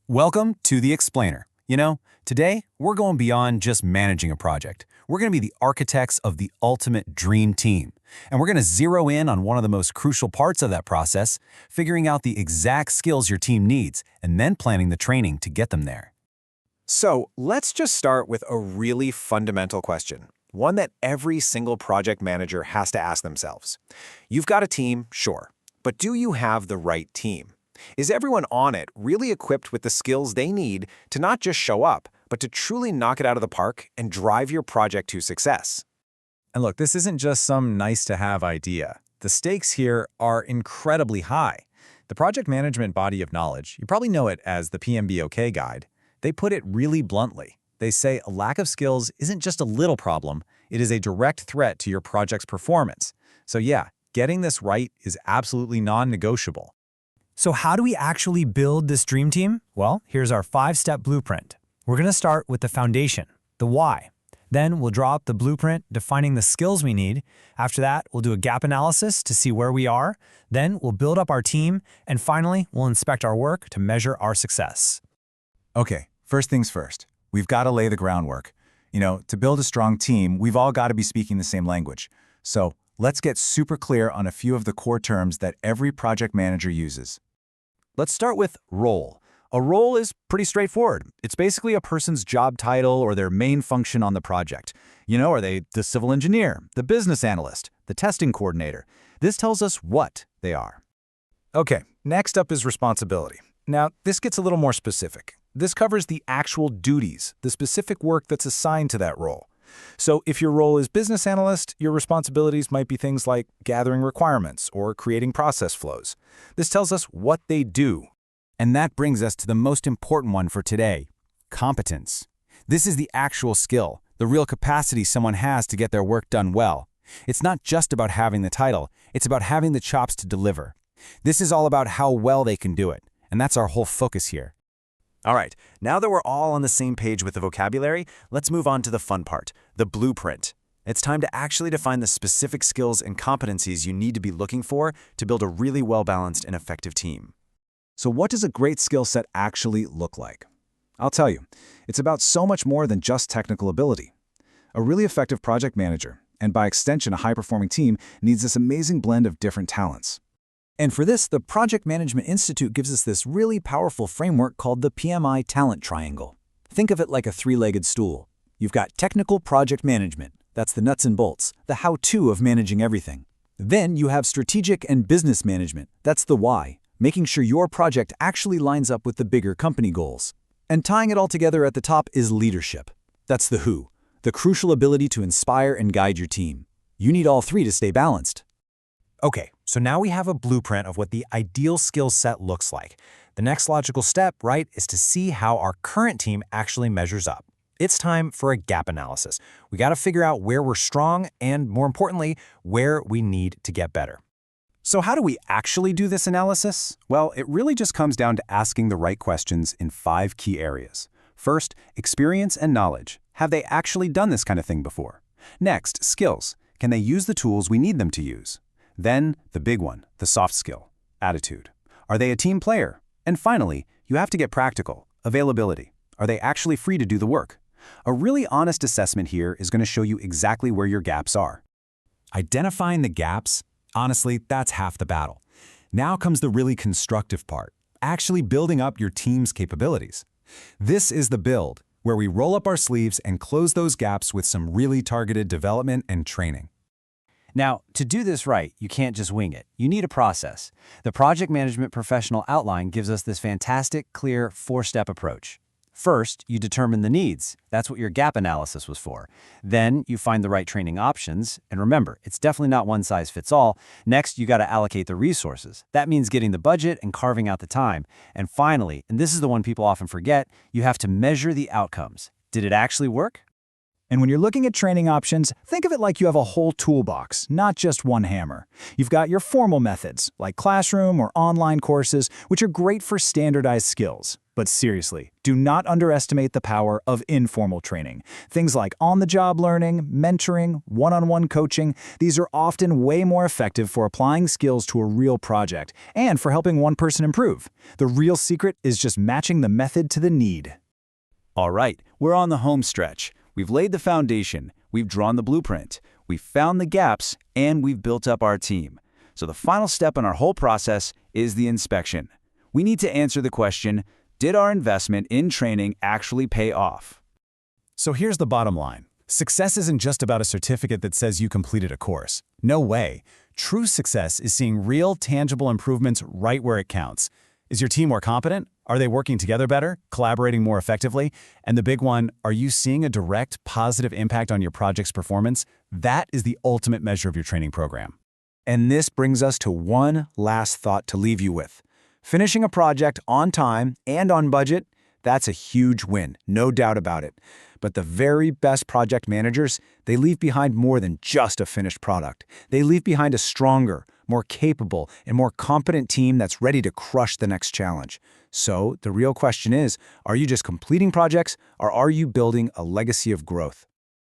Welcome to The Explainer. Today we're going beyond just managing a project. We're going to be the architects of the ultimate dream team. And we're going to zero in on one of the most crucial parts of that process, figuring out the exact skills your team needs, and then planning the training to get them there. So let's just start with a really fundamental question, one that every single project manager has to ask themselves. You've got a team, sure, but do you have the right team? Is everyone on it really equipped with the skills they need to not just show up, but to truly knock it out of the park and drive your project to success? And look, this isn't just some nice-to-have idea. The stakes here are incredibly high. The project management body of knowledge, you probably know it as the PMBOK guide, they put it really bluntly. They say a lack of skills isn't just a little problem, it is a direct threat to your project's performance. So yeah, getting this right is absolutely non-negotiable. So how do we actually build this dream team? Well, here's our 5-step blueprint. We're going to start with the foundation, the why. Then we'll draw up the blueprint defining the skills we need. After that, we'll do a gap analysis to see where we are. Then we'll build up our team. And finally, we'll inspect our work to measure our success. Okay, first things first. We've got to lay the groundwork. To build a strong team, we've all got to be speaking the same language. So let's get super clear on a few of the core terms that every project manager uses. Let's start with role. A role is pretty straightforward. It's basically a person's job title or their main function on the project. Are they the civil engineer, the business analyst, the testing coordinator? This tells us what they are. Okay, next up is responsibility. Now, this gets a little more specific. This covers the actual duties, the specific work that's assigned to that role. So if your role is business analyst, your responsibilities might be things like gathering requirements or creating process flows. This tells us what they do. And that brings us to the most important one for today, competence. This is the actual skill, the real capacity someone has to get their work done well. It's not just about having the title, it's about having the chops to deliver. This is all about how well they can do it, and that's our whole focus here. All right, now that we're all on the same page with the vocabulary, let's move on to the fun part, the blueprint. It's time to actually define the specific skills and competencies you need to be looking for to build a really well-balanced and effective team. So what does a great skill set actually look like? I'll tell you, it's about so much more than just technical ability. A really effective project manager, and by extension a high-performing team, needs this amazing blend of different talents. And for this, the Project Management Institute gives us this really powerful framework called the PMI Talent Triangle. Think of it like a 3-legged stool. You've got technical project management. That's the nuts and bolts, the how-to of managing everything. Then you have strategic and business management. That's the why, making sure your project actually lines up with the bigger company goals. And tying it all together at the top is leadership. That's the who, the crucial ability to inspire and guide your team. You need all three to stay balanced. Okay, so now we have a blueprint of what the ideal skill set looks like. The next logical step, right, is to see how our current team actually measures up. It's time for a gap analysis. We got to figure out where we're strong and, more importantly, where we need to get better. So how do we actually do this analysis? Well, it really just comes down to asking the right questions in 5 key areas. First, experience and knowledge. Have they actually done this kind of thing before? Next, skills. Can they use the tools we need them to use? Then, the big one, the soft skill, attitude. Are they a team player? And finally, you have to get practical, availability. Are they actually free to do the work? A really honest assessment here is going to show you exactly where your gaps are. Identifying the gaps, honestly, that's half the battle. Now comes the really constructive part, actually building up your team's capabilities. This is the build, where we roll up our sleeves and close those gaps with some really targeted development and training. Now, to do this right, you can't just wing it. You need a process. The Project Management Professional Outline gives us this fantastic, clear 4-step approach. First, you determine the needs. That's what your gap analysis was for. Then, you find the right training options. And remember, it's definitely not one size fits all. Next, you got to allocate the resources. That means getting the budget and carving out the time. And finally, and this is the one people often forget, you have to measure the outcomes. Did it actually work? And when you're looking at training options, think of it like you have a whole toolbox, not just one hammer. You've got your formal methods, like classroom or online courses, which are great for standardized skills. But seriously, do not underestimate the power of informal training. Things like on-the-job learning, mentoring, one-on-one coaching, these are often way more effective for applying skills to a real project and for helping one person improve. The real secret is just matching the method to the need. All right, we're on the home stretch. We've laid the foundation, we've drawn the blueprint, we've found the gaps, and we've built up our team. So the final step in our whole process is the inspection. We need to answer the question, did our investment in training actually pay off? So here's the bottom line. Success isn't just about a certificate that says you completed a course. No way. True success is seeing real, tangible improvements right where it counts. Is your team more competent? Are they working together better, collaborating more effectively? And the big one, are you seeing a direct, positive impact on your project's performance? That is the ultimate measure of your training program. And this brings us to one last thought to leave you with. Finishing a project on time and on budget, that's a huge win, no doubt about it. But the very best project managers, they leave behind more than just a finished product. They leave behind a stronger, more capable, and more competent team that's ready to crush the next challenge. So the real question is, are you just completing projects, or are you building a legacy of growth?